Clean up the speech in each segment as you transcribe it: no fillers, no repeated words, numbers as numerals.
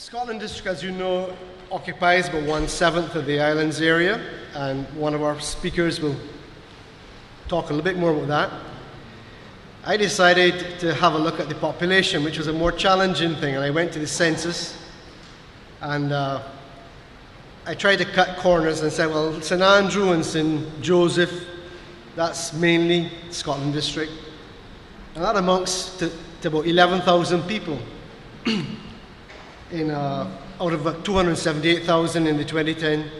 Scotland District, as you know, occupies about 1/7 of the island's area, and one of our speakers will talk a little bit more about that. I decided to have a look at the population, which was a more challenging thing, and I went to the census, and I tried to cut corners and said, well, St Andrew and St Joseph, that's mainly Scotland District, and that amounts to about 11,000 people out of 278,000 in the 2010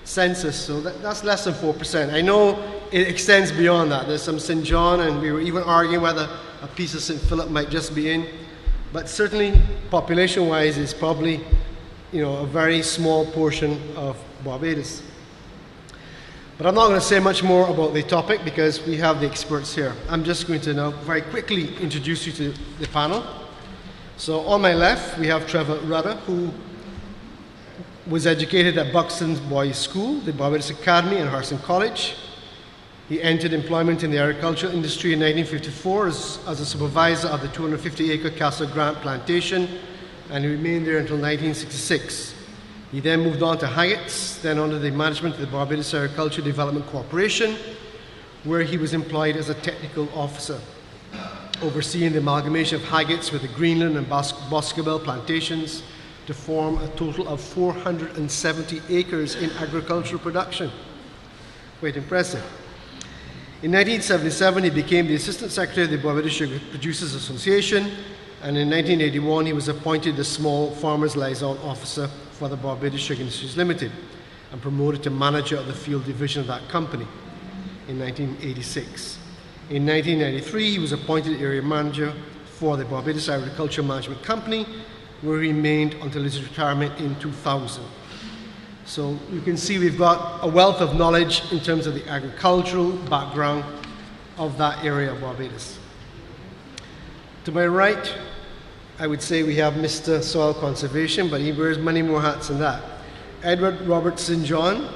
census, so that's less than 4%. I know it extends beyond that. There's some St John, and we were even arguing whether a piece of St Philip might just be in, but certainly population-wise it's probably a very small portion of Barbados. But I'm not going to say much more about the topic because we have the experts here. I'm just going to now very quickly introduce you to the panel. So on my left, we have Trevor Rudder, who was educated at Buxton Boys' School, the Barbados Academy, and Harrison College. He entered employment in the agricultural industry in 1954 as a supervisor of the 250-acre Castle Grant plantation, and he remained there until 1966. He then moved on to Haggett's, then under the management of the Barbados Agriculture Development Corporation, where he was employed as a technical officer, overseeing the amalgamation of Haggett's with the Greenland and Boscobel plantations to form a total of 470 acres in agricultural production. Quite impressive. In 1977, he became the Assistant Secretary of the Barbados Sugar Producers Association, and in 1981, he was appointed the Small Farmers Liaison Officer for the Barbados Sugar Industries Limited and promoted to manager of the field division of that company in 1986. In 1993, he was appointed area manager for the Barbados Agriculture Management Company, where he remained until his retirement in 2000. So you can see we've got a wealth of knowledge in terms of the agricultural background of that area of Barbados. To my right, I would say we have Mr. Soil Conservation, but he wears many more hats than that. Edward Robert St John,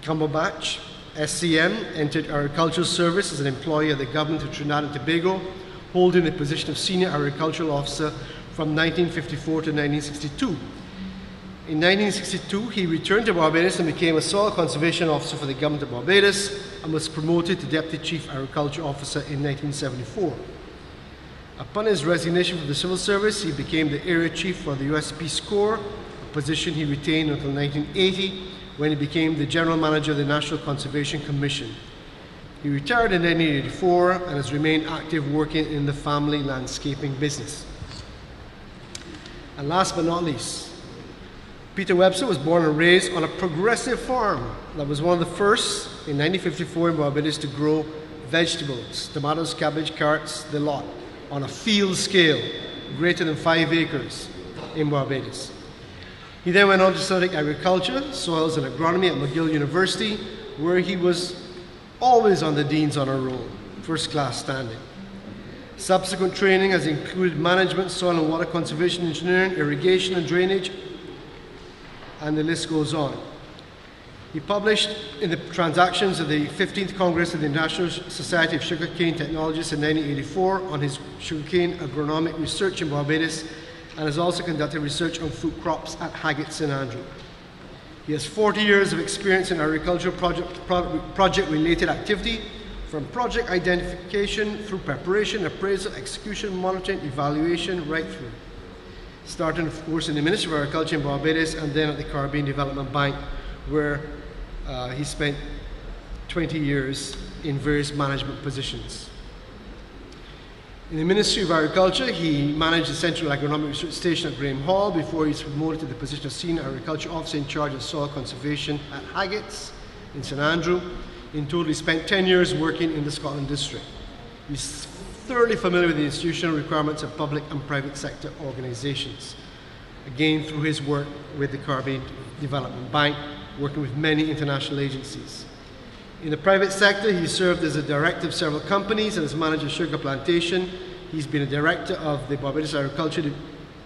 Cumberbatch, SCM, entered agricultural service as an employee of the government of Trinidad and Tobago, holding the position of Senior Agricultural Officer from 1954 to 1962. In 1962, he returned to Barbados and became a Soil Conservation Officer for the government of Barbados and was promoted to Deputy Chief Agriculture Officer in 1974. Upon his resignation from the civil service, he became the Area Chief for the US Peace Corps, a position he retained until 1980, when he became the General Manager of the National Conservation Commission. He retired in 1984 and has remained active working in the family landscaping business. And last but not least, Peter Webster was born and raised on a progressive farm that was one of the first in 1954 in Barbados to grow vegetables, tomatoes, cabbage, carrots, the lot, on a field scale greater than 5 acres in Barbados. He then went on to study agriculture, soils and agronomy at McGill University, where he was always on the Dean's Honor Roll, first-class standing. Subsequent training has included management, soil and water conservation engineering, irrigation and drainage, and the list goes on. He published in the transactions of the 15th Congress of the National Society of Sugarcane Technologists in 1984 on his sugarcane agronomic research in Barbados, and has also conducted research on fruit crops at Haggett's St Andrew. He has 40 years of experience in agricultural project-related activity, from project identification through preparation, appraisal, execution, monitoring, evaluation, right through. Starting, of course, in the Ministry of Agriculture in Barbados and then at the Caribbean Development Bank, where he spent 20 years in various management positions. In the Ministry of Agriculture, he managed the Central Agronomic Research Station at Graham Hall before he was promoted to the position of Senior Agriculture Officer in charge of soil conservation at Haggett's in St Andrew. In total, he spent 10 years working in the Scotland District. He's thoroughly familiar with the institutional requirements of public and private sector organizations, again through his work with the Caribbean Development Bank, working with many international agencies. In the private sector, he served as a director of several companies and has managed a sugar plantation. He's been a director of the Barbados Agriculture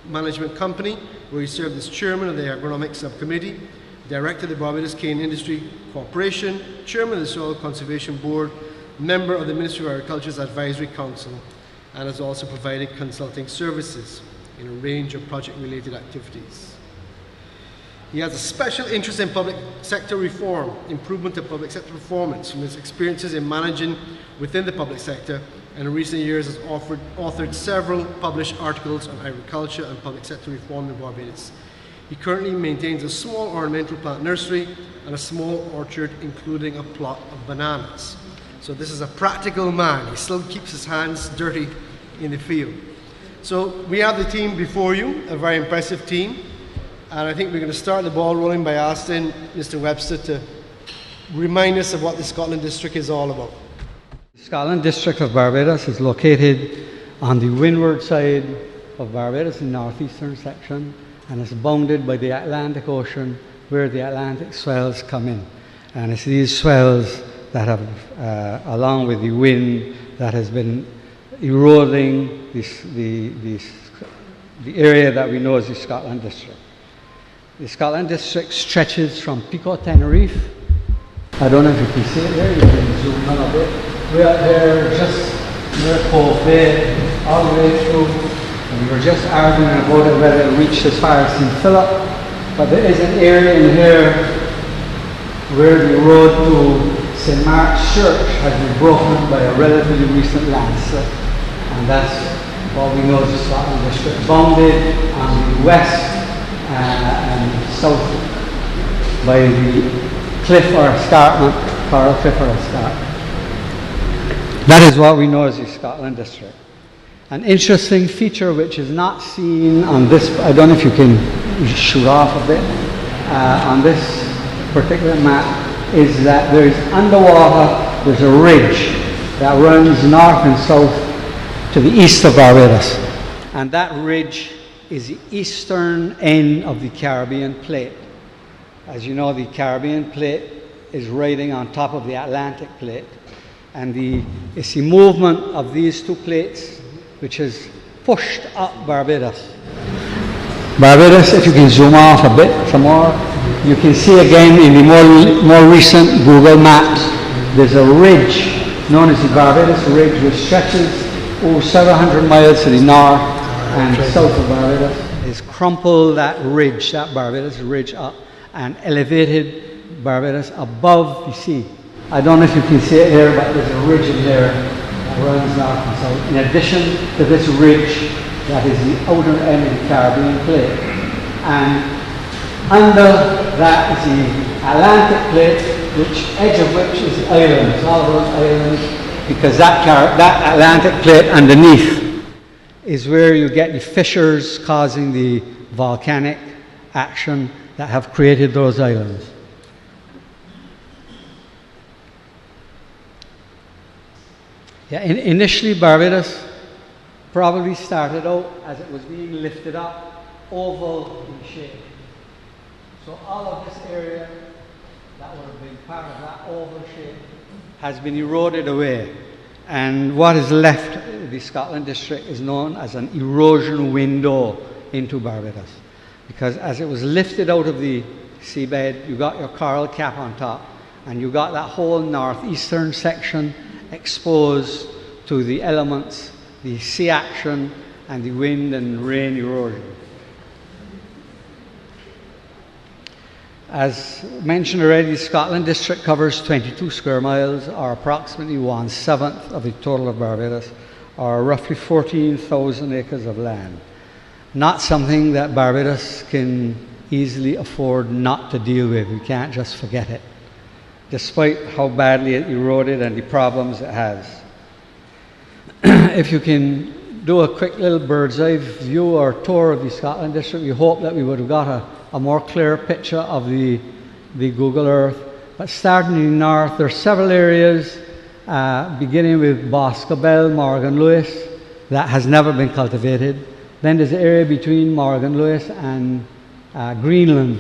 Management Company, where he served as chairman of the agronomic subcommittee, director of the Barbados Cane Industry Corporation, chairman of the Soil Conservation Board, member of the Ministry of Agriculture's Advisory Council, and has also provided consulting services in a range of project-related activities. He has a special interest in public sector reform, improvement of public sector performance from his experiences in managing within the public sector, and in recent years has authored several published articles on agriculture and public sector reform in Barbados. He currently maintains a small ornamental plant nursery and a small orchard, including a plot of bananas. So this is a practical man. He still keeps his hands dirty in the field. So we have the team before you, a very impressive team. And I think we're going to start the ball rolling by asking Mr. Webster to remind us of what the Scotland District is all about. The Scotland District of Barbados is located on the windward side of Barbados, in the northeastern section, and is bounded by the Atlantic Ocean, where the Atlantic swells come in. And it's these swells that have, along with the wind, that has been eroding the area that we know as the Scotland District. The Scotland District stretches from Pico Tenerife. I don't know if you can see it there, you can zoom in a bit. We're out there just near Cove Bay, all the way through, and we were just arguing about it whether it reached as far as St. Philip, but there is an area in here where the road to St. Mark's Church has been broken by a relatively recent landslip, and that's what we know as the Scotland District, bounded on the west and south by the cliff or escarpment, coral cliff or escarpment. That is what we know as the Scotland District. An interesting feature which is not seen on this, I don't know if you can shoot off a bit, on this particular map, is that there's underwater, there's a ridge that runs north and south to the east of Barbados. And that ridge is the eastern end of the Caribbean plate. As you know, the Caribbean plate is riding on top of the Atlantic plate, and it's the movement of these two plates which has pushed up Barbados. Barbados, if you can zoom off a bit some more, you can see again in the more recent Google Maps, there's a ridge known as the Barbados Ridge, which stretches over several hundred miles to the north and south of Barbados. It's crumpled that ridge, that Barbados Ridge, up and elevated Barbados above the sea. I don't know if you can see it here, but there's a ridge in there that runs north and south. In addition to this ridge, that is the outer end of the Caribbean plate. And under that is the Atlantic plate, which edge of which is the islands, all of those islands, because that Atlantic plate underneath is where you get the fissures causing the volcanic action that have created those islands. Yeah, initially Barbados probably started out as it was being lifted up, oval in shape. So all of this area that would have been part of that oval shape has been eroded away. And what is left, the Scotland District, is known as an erosion window into Barbados. Because as it was lifted out of the seabed, you got your coral cap on top, and you got that whole northeastern section exposed to the elements, the sea action, and the wind and rain erosion. As mentioned already, the Scotland District covers 22 square miles, or approximately 1/7 of the total of Barbados, or roughly 14,000 acres of land. Not something that Barbados can easily afford not to deal with. We can't just forget it, despite how badly it eroded and the problems it has. If you can do a quick little bird's eye view or tour of the Scotland District, we hope that we would have got a more clear picture of the Google Earth. But starting in the north, there are several areas, beginning with Boscobel, Morgan Lewis, that has never been cultivated. Then there's an area between Morgan Lewis and Greenland,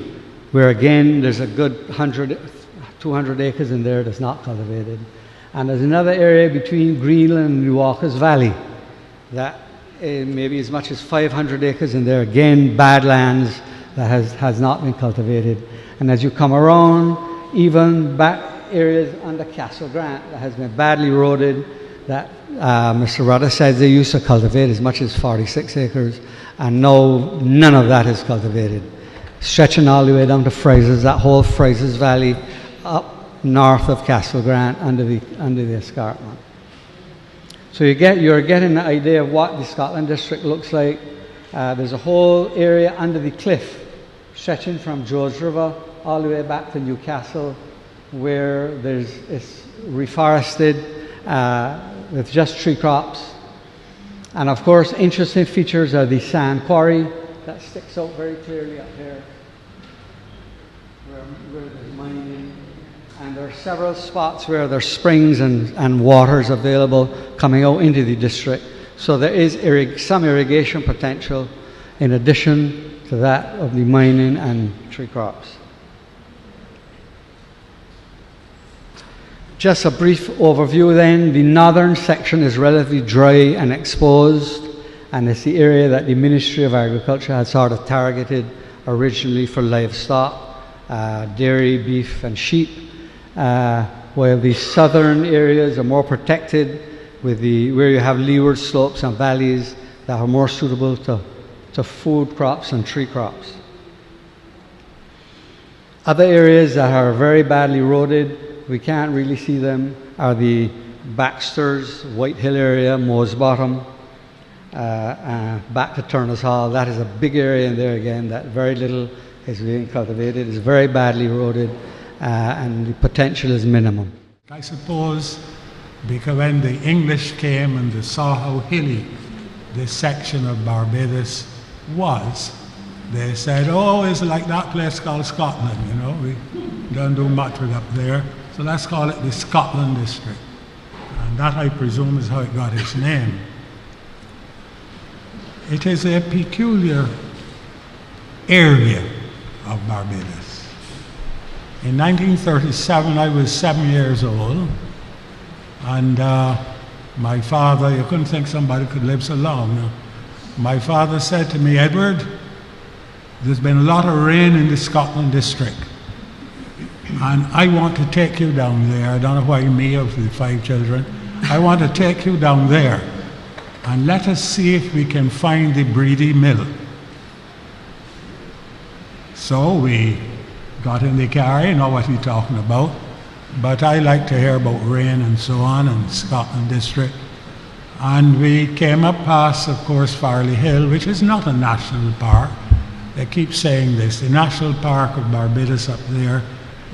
where again there's a good 200 acres in there that's not cultivated. And there's another area between Greenland and New Walker's Valley that maybe as much as 500 acres in there, again badlands that has not been cultivated. And as you come around, even back areas under Castle Grant that has been badly eroded, that Mr. Rudder said they used to cultivate as much as 46 acres, and now none of that is cultivated. stretching all the way down to Fraser's, that whole Fraser's Valley up north of Castle Grant under the escarpment. So you're getting the idea of what the Scotland district looks like. There's a whole area under the cliff stretching from George River all the way back to Newcastle, where it's reforested with just tree crops. And of course, interesting features are the sand quarry that sticks out very clearly up here, where there's mining. And there are several spots where there's springs and waters available coming out into the district. So there is some irrigation potential in addition to that of the mining and tree crops. Just a brief overview then. The northern section is relatively dry and exposed, and it's the area that the Ministry of Agriculture had sort of targeted originally for livestock, dairy, beef and sheep, while the southern areas are more protected where you have leeward slopes and valleys that are more suitable to food crops and tree crops. Other areas that are very badly eroded, we can't really see them, are the Baxter's, White Hill area, Moe's Bottom, back to Turner's Hall. That is a big area in there again that very little is being cultivated. It's very badly eroded, and the potential is minimum. I suppose because when the English came and they saw how hilly this section of Barbados was, they said, oh, it's like that place called Scotland, you know, we don't do much with up there, so let's call it the Scotland district. And that, I presume, is how it got its name. It is a peculiar area of Barbados. In 1937, I was 7 years old, and my father, you couldn't think somebody could live so long. No. My father said to me, Edward, there's been a lot of rain in the Scotland district, and I want to take you down there. I don't know why me of the 5 children. I want to take you down there, and let us see if we can find the Breedy Mill. So we got in the car, you know what he's talking about. But I like to hear about rain and so on in Scotland district. And we came up past, of course, Farley Hill, which is not a national park. They keep saying this. The National Park of Barbados up there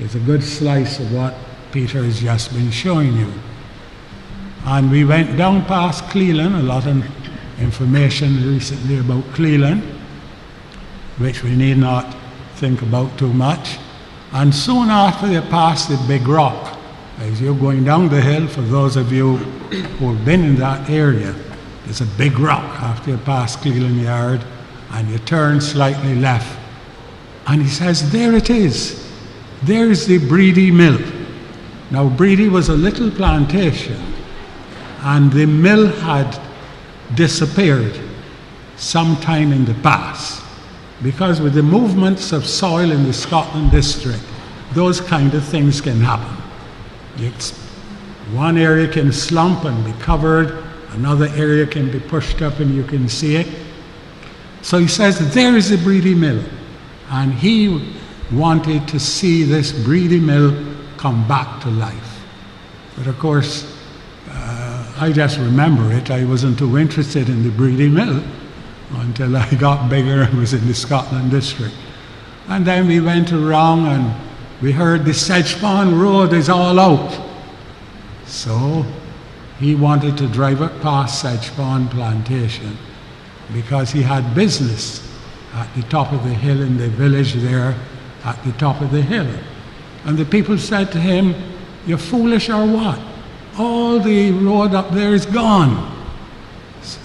is a good slice of what Peter has just been showing you. And we went down past Cleland, a lot of information recently about Cleland, which we need not think about too much. And soon after they passed the Big Rock, as you're going down the hill, for those of you who have been in that area, there's a big rock after you pass Cleland Yard, and you turn slightly left. And he says, there it is. There's the Breedy Mill. Now, Breedy was a little plantation, and the mill had disappeared sometime in the past. Because with the movements of soil in the Scotland district, those kind of things can happen. One area can slump and be covered, another area can be pushed up and you can see it. So he says, there is the Breedy Mill. And he wanted to see this Breedy Mill come back to life. But of course, I just remember it. I wasn't too interested in the Breedy Mill until I got bigger and was in the Scotland district. And then we went around and we heard the Sedgemoor Road is all out. So he wanted to drive it past Sedgemoor Plantation because he had business at the top of the hill in the village there at the top of the hill. And the people said to him, you're foolish or what? All the road up there is gone.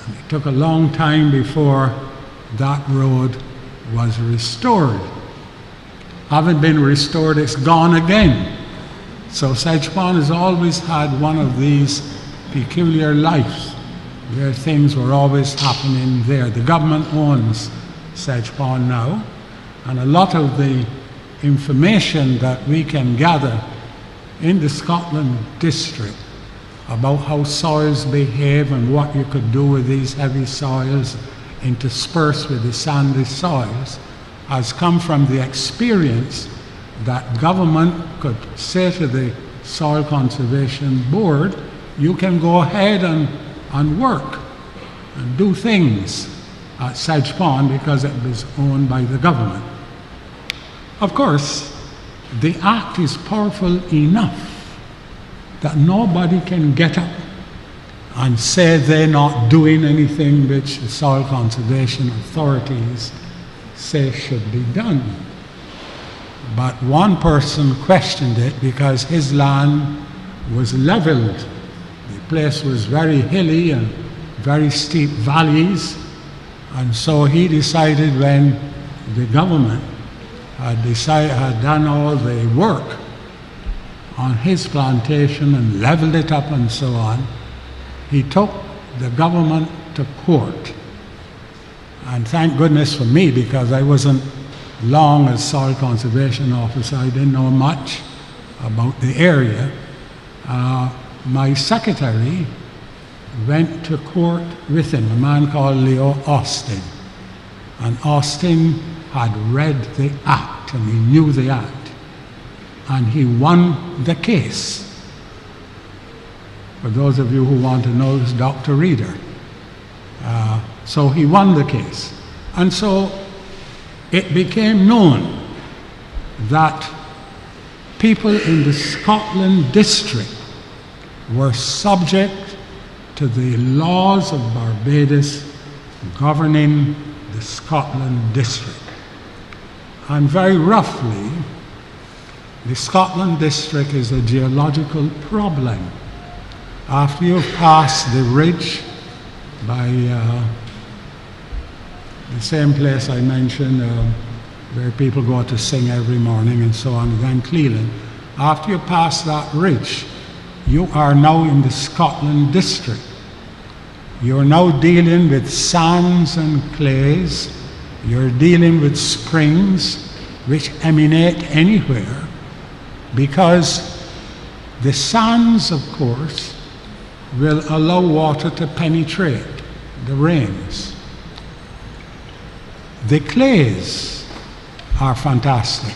And it took a long time before that road was restored. Having been restored, it's gone again. So Sedgemoor has always had one of these peculiar lives where things were always happening there. The government owns Sedgemoor now, and a lot of the information that we can gather in the Scotland district about how soils behave and what you could do with these heavy soils interspersed with the sandy soils has come from the experience that government could say to the Soil Conservation Board, you can go ahead and work and do things at Sedge Pond because it was owned by the government. Of course, the act is powerful enough that nobody can get up and say they're not doing anything which the soil conservation authorities say should be done. But one person questioned it because his land was leveled. The place was very hilly and very steep valleys, and so he decided when the government had done all the work on his plantation and leveled it up and so on, he took the government to court. And thank goodness for me, because I wasn't long as soil conservation officer. I didn't know much about the area. My secretary went to court with him, a man called Leo Austin. And Austin had read the act, and he knew the act. And he won the case. For those of you who want to know, it's Dr. Reader. So he won the case. And so it became known that people in the Scotland district were subject to the laws of Barbados governing the Scotland district. And very roughly, the Scotland district is a geological problem. After you've passed the ridge by the same place I mentioned, where people go to sing every morning and so on, Van Cleland, after you pass that ridge, you are now in the Scotland district. You're now dealing with sands and clays. You're dealing with springs which emanate anywhere, because the sands, of course, will allow water to penetrate the rains. The clays are fantastic.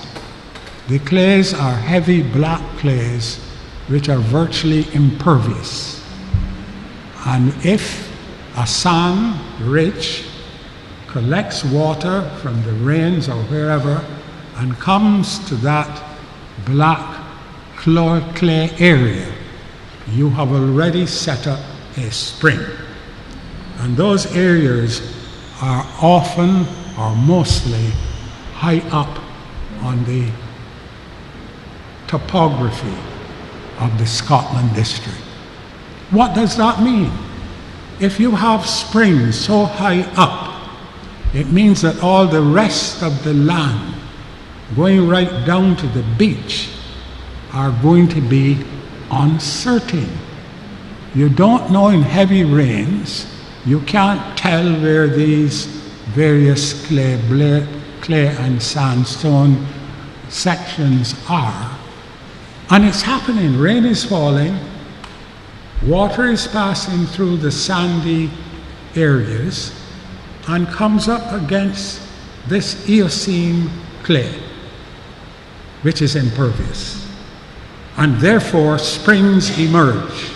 The clays are heavy black clays which are virtually impervious. And if a sand ridge collects water from the rains or wherever and comes to that black clay area, you have already set up a spring. And those areas are often or mostly high up on the topography of the Scotland district. What does that mean? If you have springs so high up, it means that all the rest of the land going right down to the beach are going to be uncertain. You don't know in heavy rains, you can't tell where these various clay and sandstone sections are. And it's happening. Rain is falling, water is passing through the sandy areas and comes up against this Eocene clay, which is impervious. And therefore springs emerge.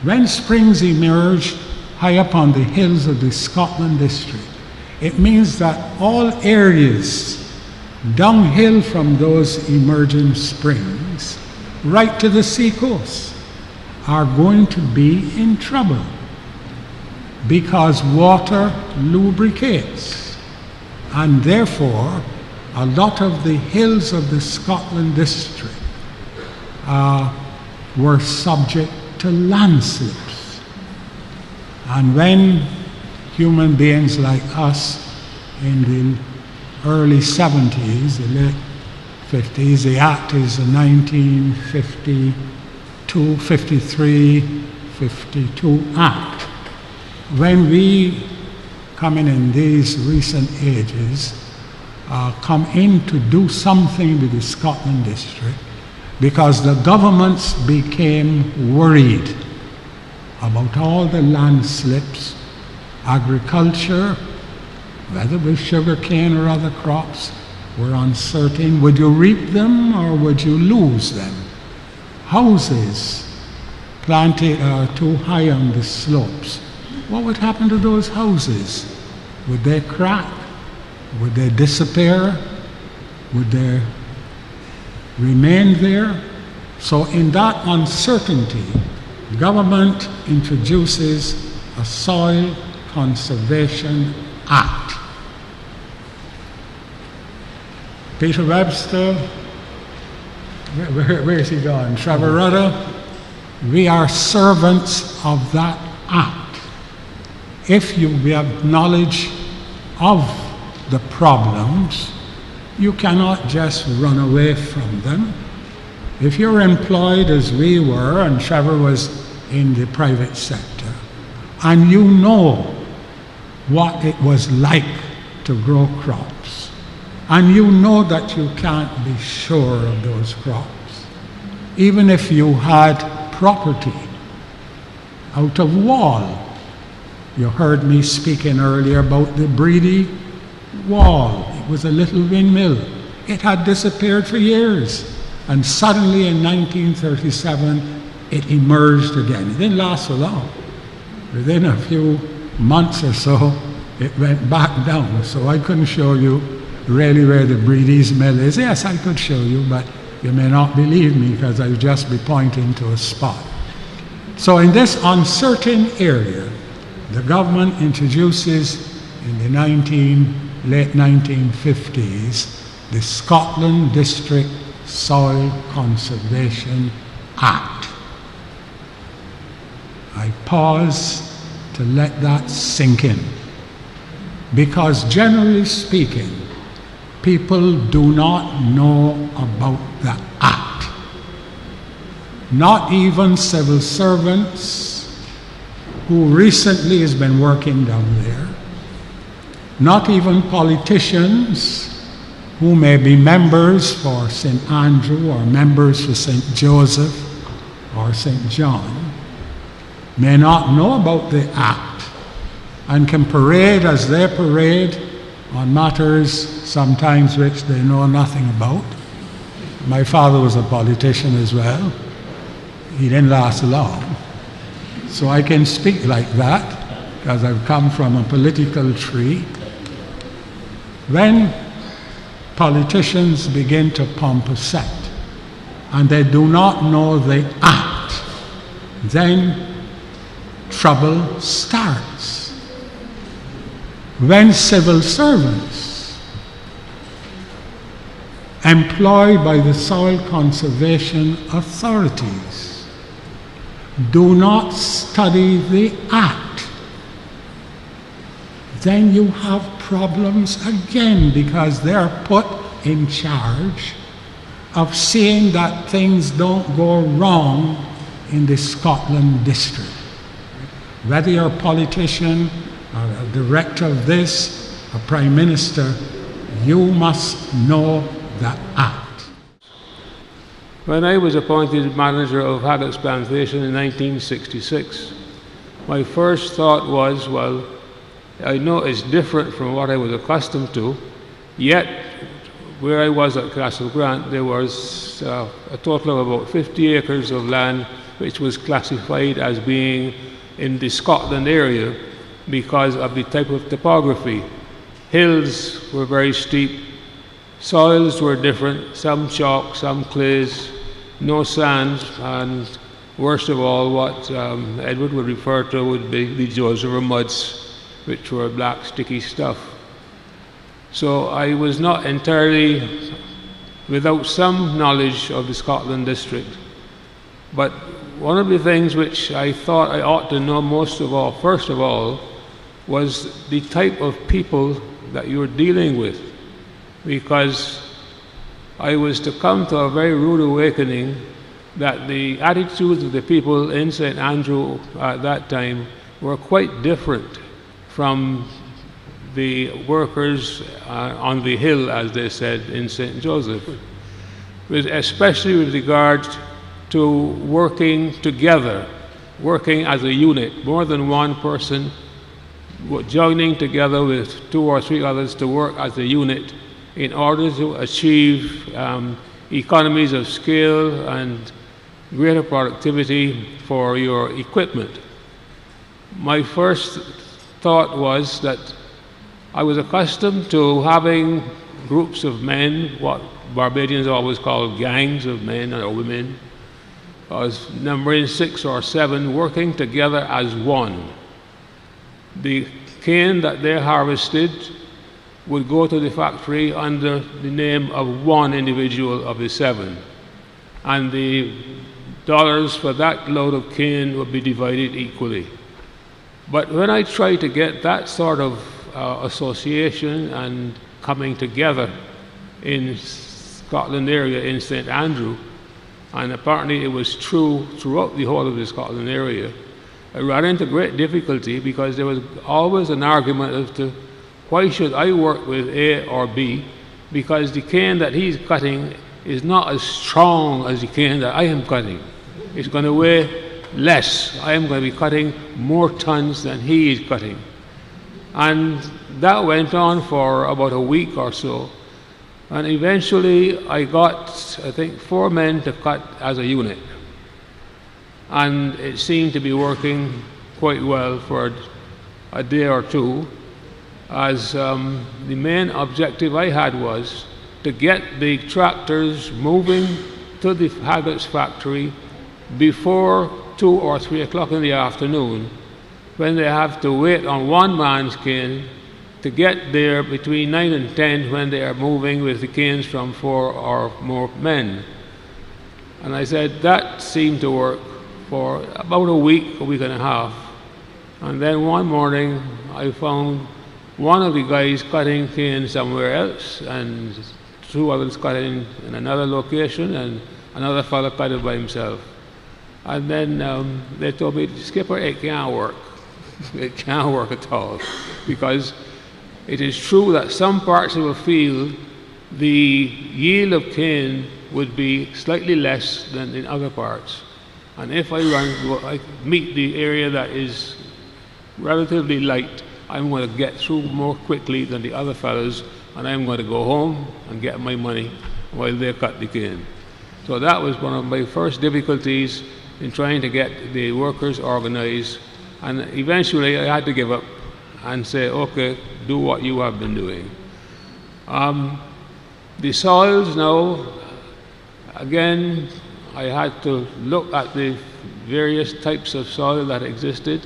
When springs emerge high up on the hills of the Scotland district, it means that all areas downhill from those emerging springs, right to the seacoast, are going to be in trouble, because water lubricates, and therefore a lot of the hills of the Scotland district were subject to landslips. And when human beings like us in the early 70s, the late 50s, the act is 1952, 53, 52 act. When we, coming in these recent ages, come in to do something with the Scotland district, because the governments became worried about all the landslips, agriculture whether with sugar cane or other crops, were uncertain. Would you reap them or would you lose them? Houses planted too high on the slopes. What would happen to those houses? Would they crack? Would they disappear? Would they remain there? So in that uncertainty, government introduces a Soil Conservation Act. Peter Webster, where is he gone? Trevor Rudder, we are servants of that act. If you have knowledge of the problems, you cannot just run away from them. If you're employed as we were, and Trevor was in the private sector, and you know what it was like to grow crops, and you know that you can't be sure of those crops, even if you had property out of wall. You heard me speaking earlier about the Breedy Wall. It was a little windmill. It had disappeared for years. And suddenly in 1937, it emerged again. It didn't last so long. Within a few months or so, it went back down. So I couldn't show you really where the Breedy's mill is. Yes, I could show you, but you may not believe me because I'll just be pointing to a spot. So in this uncertain area, the government introduces in the late 1950s the Scotland District Soil Conservation Act. I pause to let that sink in, because generally speaking, people do not know about the act. Not even civil servants who recently has been working down there, not even politicians who may be members for St. Andrew or members for St. Joseph or St. John, may not know about the act and can parade as they parade on matters sometimes which they know nothing about. My father was a politician as well. He didn't last long. So I can speak like that because I've come from a political tree. When politicians begin to pump a set and they do not know the act, then trouble starts. When civil servants employed by the soil conservation authorities do not study the act, then you have problems again, because they're put in charge of seeing that things don't go wrong in the Scotland district. Whether you're a politician or a director of this, a prime minister, you must know the act. When I was appointed manager of Haggett's Plantation in 1966, my first thought was, well, I know it's different from what I was accustomed to, yet where I was at Castle Grant, there was a total of about 50 acres of land which was classified as being in the Scotland area because of the type of topography. Hills were very steep, soils were different, some chalk, some clays, no sand, and worst of all, what Edward would refer to would be the Joseph muds, which were black, sticky stuff. So I was not entirely without some knowledge of the Scotland district. But one of the things which I thought I ought to know most of all, first of all, was the type of people that you were dealing with. Because I was to come to a very rude awakening that the attitudes of the people in St. Andrew at that time were quite different from the workers on the hill, as they said, in St. Joseph, especially with regard to working together, working as a unit, more than one person joining together with 2 or 3 others to work as a unit in order to achieve economies of scale and greater productivity for your equipment. My first thought was that I was accustomed to having groups of men, what Barbadians always call gangs of men or women, as numbering 6 or 7 working together as one. The cane that they harvested would go to the factory under the name of one individual of the 7, and the dollars for that load of cane would be divided equally. But when I tried to get that sort of association and coming together in Scotland area in St. Andrew, and apparently it was true throughout the whole of the Scotland area, I ran into great difficulty because there was always an argument as to why should I work with A or B, because the cane that he's cutting is not as strong as the cane that I am cutting. It's going to weigh less. I am going to be cutting more tons than he is cutting. And that went on for about a week or so. And eventually I got, I think, 4 men to cut as a unit. And it seemed to be working quite well for a day or 2, as the main objective I had was to get the tractors moving to the Haggott's factory before 2 or 3 o'clock in the afternoon, when they have to wait on one man's cane to get there between 9 and 10 when they are moving with the canes from 4 or more men. And I said that seemed to work for about a week and a half. And then one morning I found one of the guys cutting cane somewhere else, and 2 others cutting in another location, and another fellow cutting by himself. And then they told me, Skipper, it can't work. It can't work at all, because it is true that some parts of a field the yield of cane would be slightly less than in other parts. And if I meet the area that is relatively light, I'm going to get through more quickly than the other fellows, and I'm going to go home and get my money while they cut the cane. So that was one of my first difficulties in trying to get the workers organized, and eventually I had to give up and say, okay, do what you have been doing. The soils now, again, I had to look at the various types of soil that existed.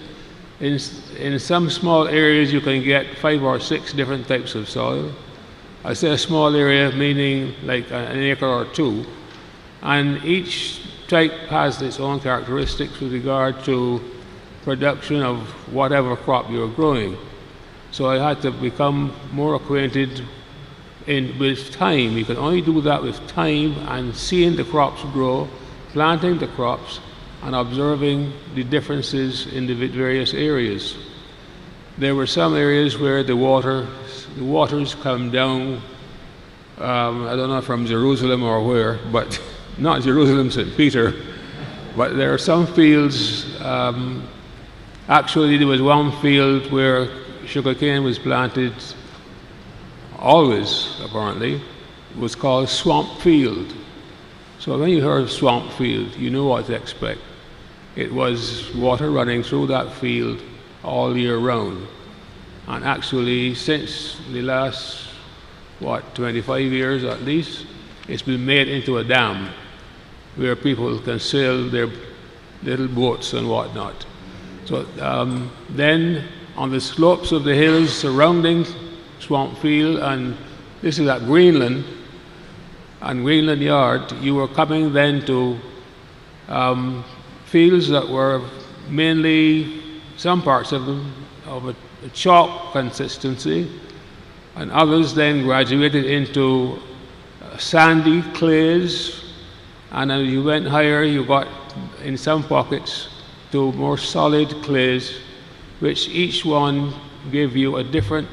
In some small areas you can get 5 or 6 different types of soil. I say a small area meaning like an acre or 2, and each type has its own characteristics with regard to production of whatever crop you're growing. So I had to become more acquainted with time. You can only do that with time and seeing the crops grow, planting the crops, and observing the differences in the various areas. There were some areas where the waters come down, I don't know from Jerusalem or where, but not Jerusalem, St. Peter, but there are some fields, actually there was one field where sugarcane was planted always, apparently. It was called Swamp Field. So when you heard of Swamp Field, you knew what to expect. It was water running through that field all year round. And actually, since the last, 25 years at least, it's been made into a dam where people can sail their little boats and whatnot. So then on the slopes of the hills surrounding Swamp Field, and this is at Greenland and Greenland Yard, you were coming then to fields that were mainly, some parts of them, of a chalk consistency, and others then graduated into sandy clays, and as you went higher you got in some pockets to more solid clays, which each one gave you a different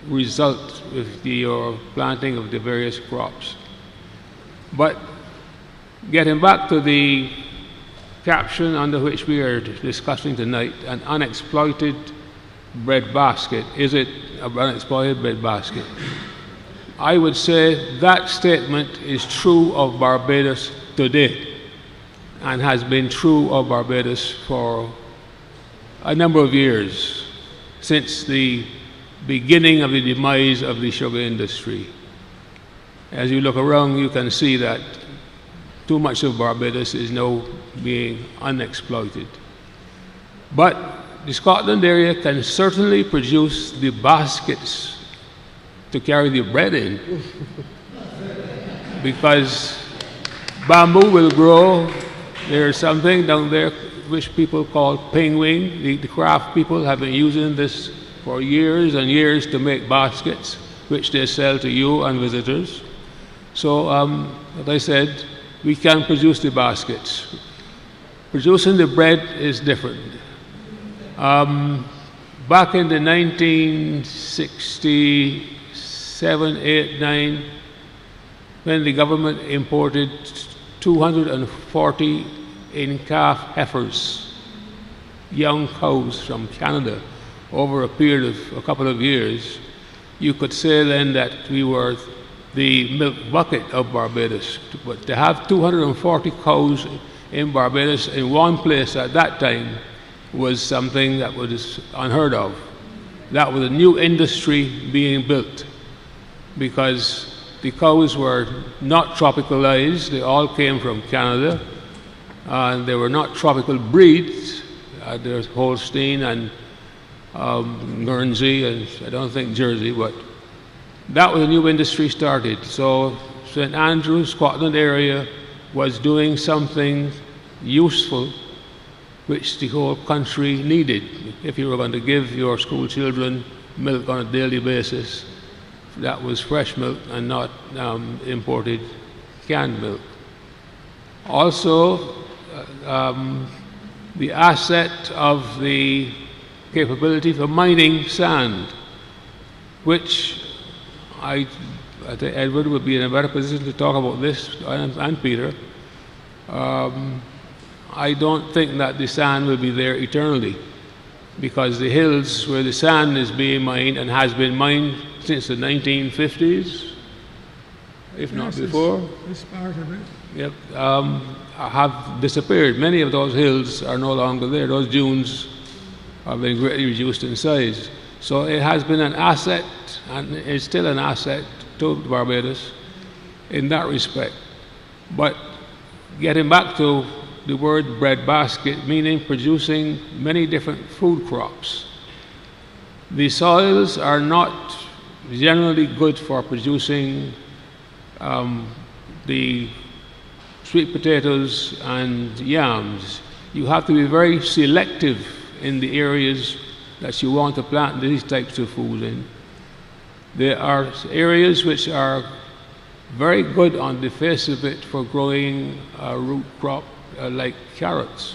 result with your planting of the various crops. But getting back to the caption under which we are discussing tonight, an unexploited breadbasket. Is it a unspoiled breadbasket? I would say that statement is true of Barbados today and has been true of Barbados for a number of years, since the beginning of the demise of the sugar industry. As you look around, you can see that too much of Barbados is now being unexploited. But the Scotland area can certainly produce the baskets to carry the bread in, because bamboo will grow. There's something down there which people call penguin. The craft people have been using this for years and years to make baskets, which they sell to you and visitors. So, as I said, we can produce the baskets. Producing the bread is different. Back in the 1967, 8, 9, when the government imported 240 in-calf heifers, young cows from Canada, over a period of a couple of years, you could say then that we were the milk bucket of Barbados. But to have 240 cows in Barbados in one place at that time was something that was unheard of. That was a new industry being built, because the cows were not tropicalized. They all came from Canada, and they were not tropical breeds. There's Holstein and Guernsey, and I don't think Jersey, but that was a new industry started. So St. Andrews, Scotland area was doing something useful which the whole country needed. If you were going to give your school children milk on a daily basis, that was fresh milk and not imported canned milk. Also, the asset of the capability for mining sand, which I think Edward would be in a better position to talk about this, and Peter. I don't think that the sand will be there eternally, because the hills where the sand is being mined and has been mined since the 1950s, if not before, it's part of it. Yep, have disappeared. Many of those hills are no longer there. Those dunes have been greatly reduced in size. So it has been an asset, and it's still an asset to Barbados in that respect. But getting back to the word breadbasket, meaning producing many different food crops. The soils are not generally good for producing the sweet potatoes and yams. You have to be very selective in the areas that you want to plant these types of food in. There are areas which are very good on the face of it for growing a root crop like carrots.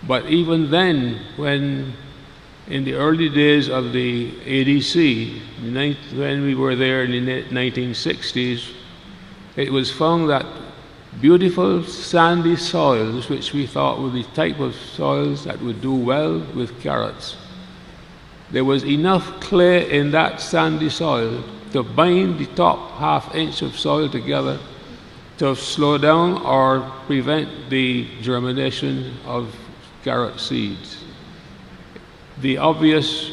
But even then, when in the early days of the ADC, when we were there in the 1960s, it was found that beautiful sandy soils, which we thought were the type of soils that would do well with carrots, there was enough clay in that sandy soil to bind the top half-inch of soil together to slow down or prevent the germination of carrot seeds. The obvious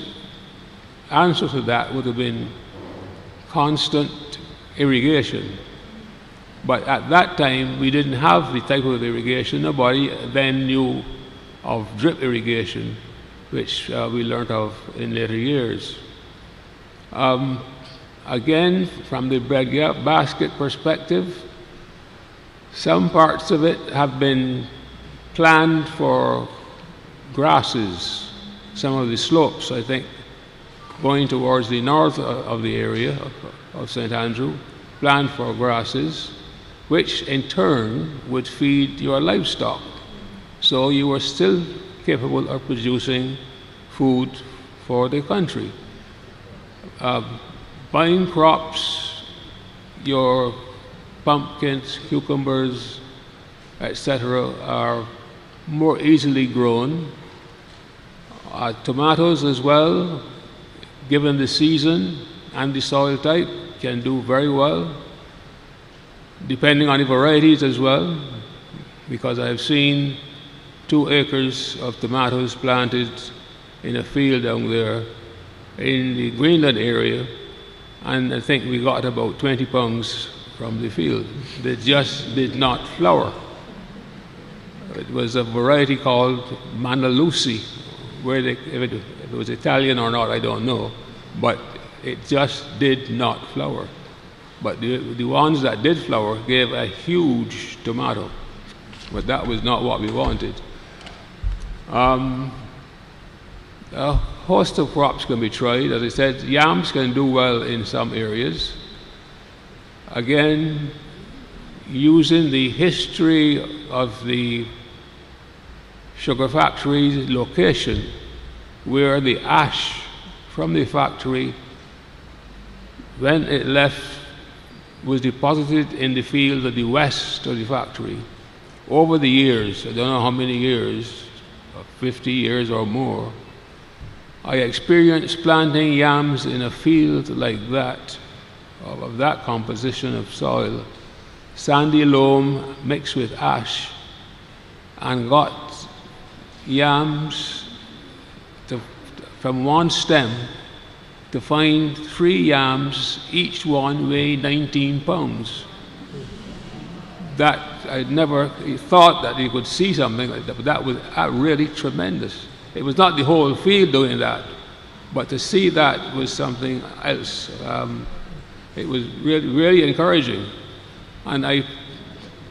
answer to that would have been constant irrigation. But at that time, we didn't have the type of irrigation. Nobody then knew of drip irrigation, which we learned of in later years. Again, from the breadbasket perspective, some parts of it have been planned for grasses. Some of the slopes, I think, going towards the north of the area of St. Andrew, planned for grasses, which in turn would feed your livestock. So you were still capable of producing food for the country. Vine crops, your pumpkins, cucumbers, etc., are more easily grown. Tomatoes as well, given the season and the soil type, can do very well, depending on the varieties as well, because I've seen 2 acres of tomatoes planted in a field down there in the Greenland area, and I think we got about 20 pounds from the field. They just did not flower. It was a variety called Manalusi, where if it was Italian or not, I don't know, but it just did not flower. But the ones that did flower gave a huge tomato, but that was not what we wanted. A host of crops can be tried. As I said, yams can do well in some areas. Again, using the history of the sugar factory location, where the ash from the factory, when it left, was deposited in the field at the west of the factory. Over the years, I don't know how many years, 50 years or more, I experienced planting yams in a field like that, of that composition of soil, sandy loam mixed with ash, and got yams from one stem to find 3 yams, each one weighed 19 pounds. That I'd never thought that you could see something like that, but that was really tremendous. It was not the whole field doing that, but to see that was something else. It was really, really encouraging. And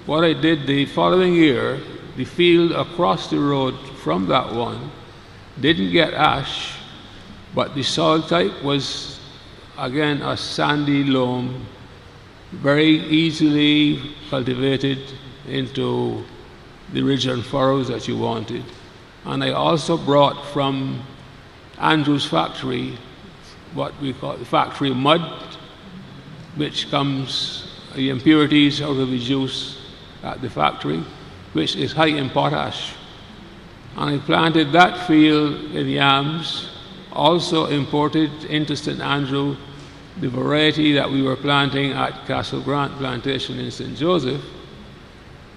what I did the following year, the field across the road from that one didn't get ash, but the soil type was, again, a sandy loam, very easily cultivated into the ridge and furrows that you wanted. And I also brought from Andrew's factory what we call the factory mud, which comes the impurities out of the juice at the factory, which is high in potash. And I planted that field in yams, also imported into St. Andrew the variety that we were planting at Castle Grant Plantation in St. Joseph,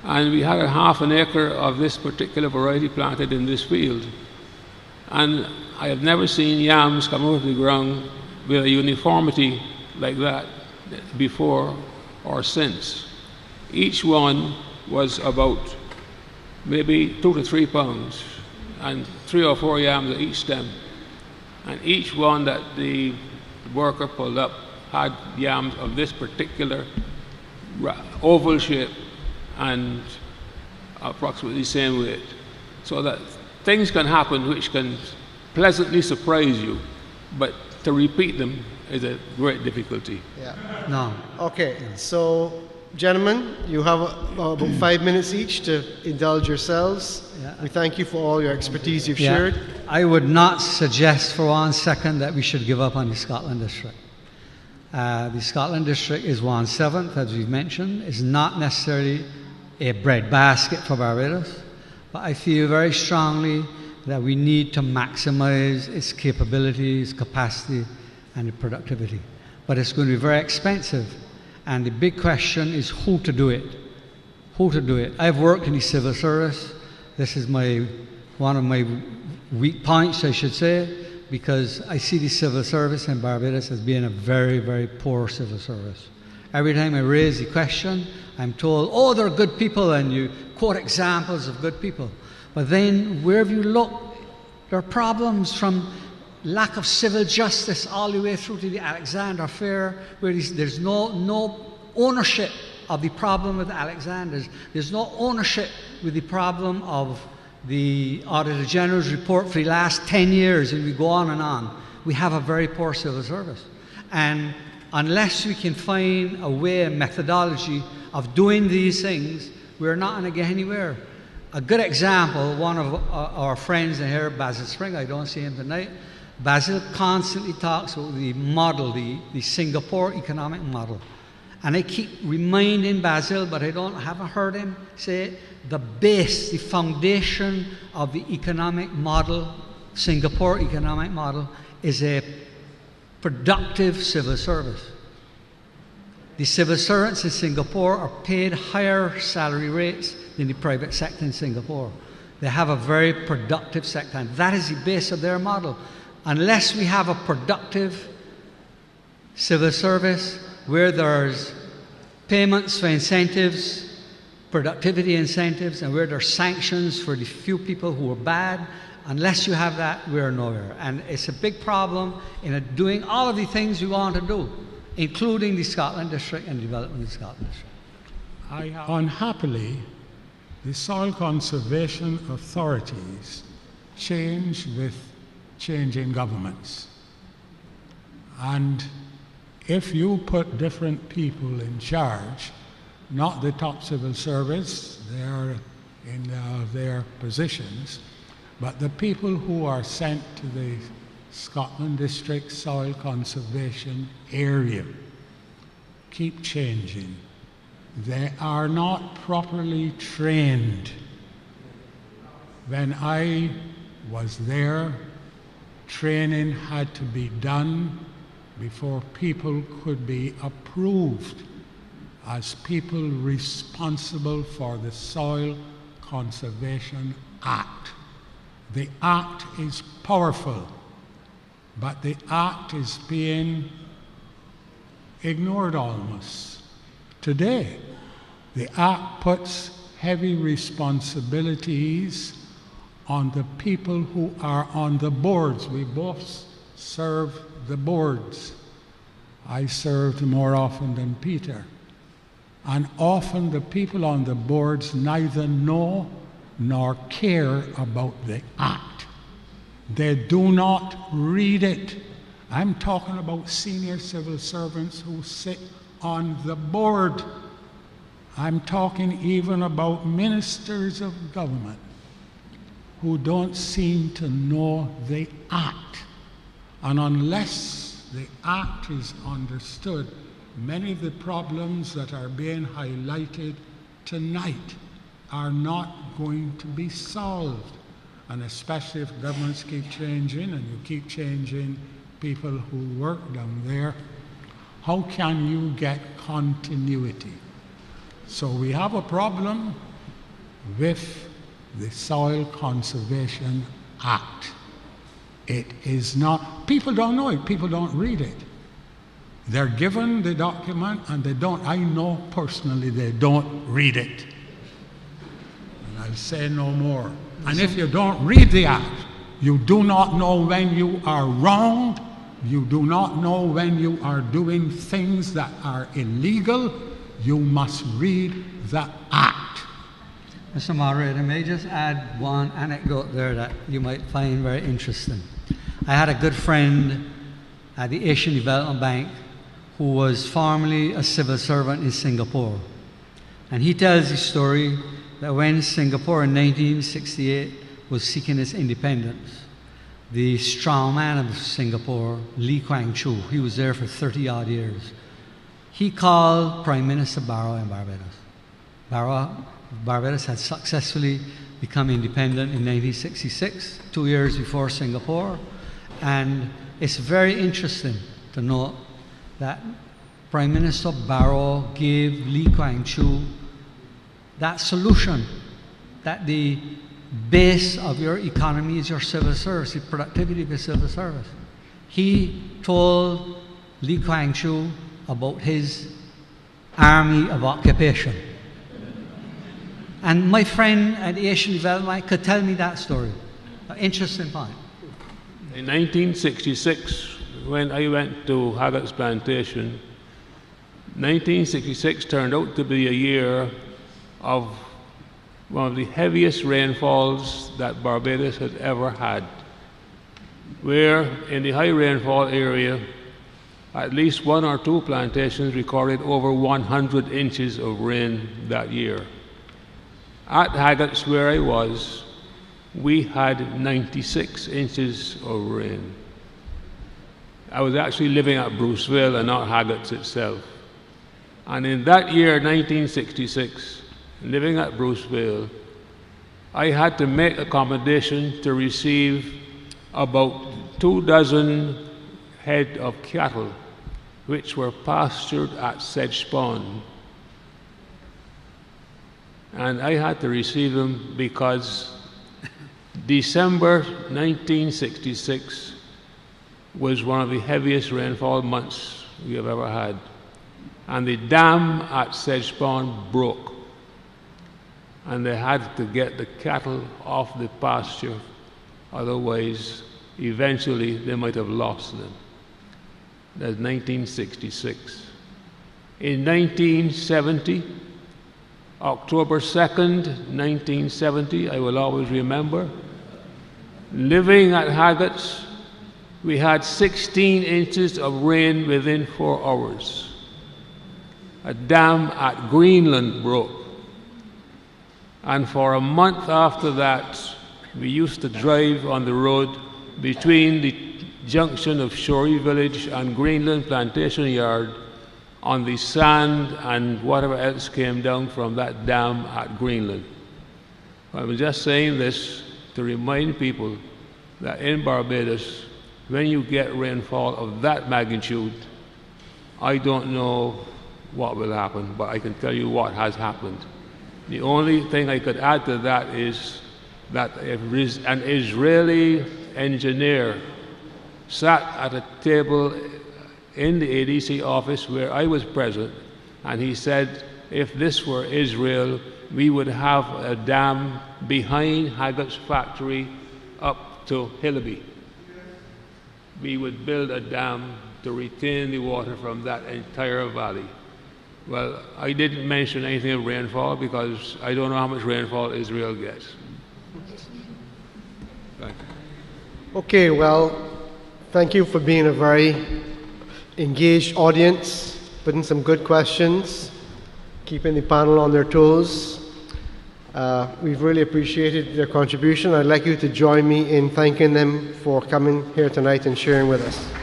and we had a half an acre of this particular variety planted in this field. And I have never seen yams come out of the ground with a uniformity like that before or since. Each one was about maybe 2 to 3 pounds, and 3 or 4 yams at each stem. And each one that the worker pulled up had yams of this particular oval shape and approximately the same weight. So that things can happen which can pleasantly surprise you, but to repeat them is a great difficulty. Yeah. No. Okay, so gentlemen, you have about 5 minutes each to indulge yourselves. Yeah. We thank you for all your expertise you've Yeah. shared. I would not suggest for 1 second that we should give up on the Scotland district. The Scotland district is 1/7, as we've mentioned. It's not necessarily a breadbasket for Barbados, but I feel very strongly that we need to maximize its capabilities, capacity, and the productivity. But it's going to be very expensive, and the big question is who to do it. Who to do it. I've worked in the civil service. This is one of my weak points, I should say, because I see the civil service in Barbados as being a very, very poor civil service. Every time I raise the question, I'm told, oh, they're good people, and you quote examples of good people. But then, wherever you look, there are problems from lack of civil justice all the way through to the Alexander Affair, where there's no ownership of the problem with Alexander's. There's no ownership with the problem of the Auditor General's report for the last 10 years, and we go on and on. We have a very poor civil service. And unless we can find a way, a methodology of doing these things, we're not going to get anywhere. A good example, one of our friends in here, Basil Spring, I don't see him tonight. Basil constantly talks about the model, the Singapore economic model. And I keep reminding Basil, but haven't heard him say it, the base, the foundation of the economic model Singapore economic model is a productive civil service. The civil servants in Singapore are paid higher salary rates than the private sector in Singapore. They have a very productive sector, and that is the base of their model. Unless we have a productive civil service where there's payments for incentives, productivity incentives, and where there are sanctions for the few people who are bad, unless you have that, we're nowhere. And it's a big problem in doing all of the things we want to do, including the Scotland District and development of the Scotland District. Unhappily, the soil conservation authorities change with changing governments. And if you put different people in charge, not the top civil service, they are in their positions, but the people who are sent to the Scotland District Soil Conservation Area keep changing. They are not properly trained. When I was there, training had to be done before people could be approved as people responsible for the Soil Conservation Act. The Act is powerful, but the Act is being ignored almost. Today, the Act puts heavy responsibilities on the people who are on the boards. We both serve the boards. I served more often than Peter. And often the people on the boards neither know nor care about the Act. They do not read it. I'm talking about senior civil servants who sit on the board. I'm talking even about ministers of government who don't seem to know the Act. And unless the Act is understood, many of the problems that are being highlighted tonight are not going to be solved. And especially if governments keep changing and you keep changing people who work down there, how can you get continuity? So we have a problem with the Soil Conservation Act. It is not, people don't know it, people don't read it. They're given the document and they don't, I know personally they don't read it. And I'll say no more. And if you don't read the Act, you do not know when you are wronged, you do not know when you are doing things that are illegal. You must read the Act. Mr. Moderator, may I just add one anecdote there that you might find very interesting. I had a good friend at the Asian Development Bank who was formerly a civil servant in Singapore. And he tells the story that when Singapore in 1968 was seeking its independence, the strongman of Singapore, Lee Kuan Yew, he was there for 30-odd years, he called Prime Minister Barrow in Barbados. Barbados had successfully become independent in 1966, 2 years before Singapore, and it's very interesting to note that Prime Minister Barrow gave Lee Kuan Yew that solution, that the base of your economy is your civil service, the productivity of your civil service. He told Lee Kuan Yew about his army of occupation. And my friend at the Asian Development could tell me that story. An interesting point. In 1966, when I went to Haggart's plantation, 1966 turned out to be a year of one of the heaviest rainfalls that Barbados had ever had, where in the high rainfall area, at least one or two plantations recorded over 100 inches of rain that year. At Haggart's, where I was, we had 96 inches of rain. I was actually living at Bruceville and not Haggart's itself. And in that year, 1966, living at Bruceville, I had to make accommodation to receive about 24 head of cattle which were pastured at Sedge Pond. And I had to receive them because December 1966 was one of the heaviest rainfall months we have ever had. And the dam at Sedge Pond broke. And they had to get the cattle off the pasture, otherwise, eventually, they might have lost them. That's 1966. In 1970, October 2nd, 1970, I will always remember, living at Haggett's, we had 16 inches of rain within 4 hours. A dam at Greenland broke. And for a month after that, we used to drive on the road between the junction of Shorey Village and Greenland Plantation Yard on the sand and whatever else came down from that dam at Greenland. I'm just saying this to remind people that in Barbados, when you get rainfall of that magnitude, I don't know what will happen, but I can tell you what has happened. The only thing I could add to that is that an Israeli engineer sat at a table in the ADC office where I was present, and he said, if this were Israel, we would have a dam behind Haggett's factory up to Hillaby. We would build a dam to retain the water from that entire valley. Well, I didn't mention anything of rainfall because I don't know how much rainfall Israel gets. Thank you. Okay, well, thank you for being a very engaged audience, putting some good questions, keeping the panel on their toes. We've really appreciated their contribution. I'd like you to join me in thanking them for coming here tonight and sharing with us.